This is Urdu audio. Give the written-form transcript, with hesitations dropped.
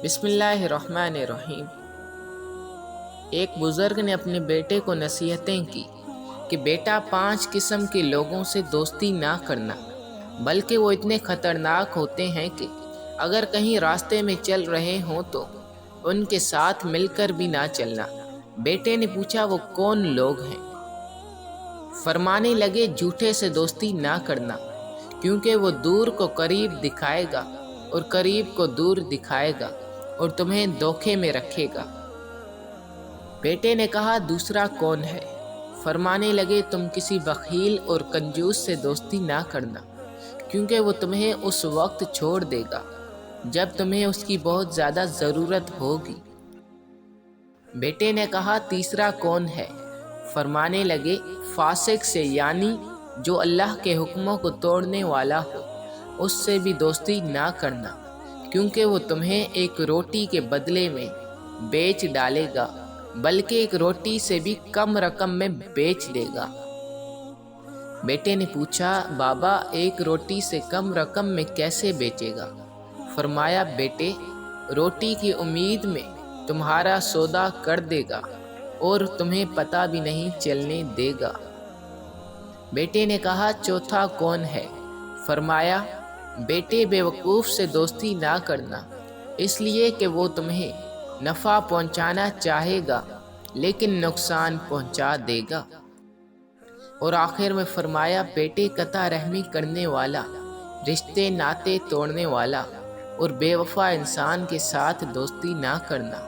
بسم اللہ الرحمن الرحیم۔ ایک بزرگ نے اپنے بیٹے کو نصیحتیں کی کہ بیٹا 5 قسم کے لوگوں سے دوستی نہ کرنا، بلکہ وہ اتنے خطرناک ہوتے ہیں کہ اگر کہیں راستے میں چل رہے ہوں تو ان کے ساتھ مل کر بھی نہ چلنا۔ بیٹے نے پوچھا وہ کون لوگ ہیں؟ فرمانے لگے جھوٹے سے دوستی نہ کرنا، کیونکہ وہ دور کو قریب دکھائے گا اور قریب کو دور دکھائے گا اور تمہیں دھوکے میں رکھے گا۔ بیٹے نے کہا دوسرا کون ہے؟ فرمانے لگے تم کسی بخیل اور کنجوس سے دوستی نہ کرنا، کیونکہ وہ تمہیں اس وقت چھوڑ دے گا جب تمہیں اس کی بہت زیادہ ضرورت ہوگی۔ بیٹے نے کہا تیسرا کون ہے؟ فرمانے لگے فاسق سے، یعنی جو اللہ کے حکموں کو توڑنے والا ہو، اس سے بھی دوستی نہ کرنا، کیونکہ وہ تمہیں ایک روٹی کے بدلے میں بیچ ڈالے گا، بلکہ ایک روٹی سے بھی کم رقم میں بیچ دے گا۔ بیٹے نے پوچھا بابا ایک روٹی سے کم رقم میں کیسے بیچے گا؟ فرمایا بیٹے روٹی کی امید میں تمہارا سودا کر دے گا اور تمہیں پتہ بھی نہیں چلنے دے گا۔ بیٹے نے کہا چوتھا کون ہے؟ فرمایا بیٹے بیوقوف سے دوستی نہ کرنا، اس لیے کہ وہ تمہیں نفع پہنچانا چاہے گا لیکن نقصان پہنچا دے گا۔ اور آخر میں فرمایا بیٹے قطع رحمی کرنے والا، رشتے ناطے توڑنے والا اور بے وفا انسان کے ساتھ دوستی نہ کرنا۔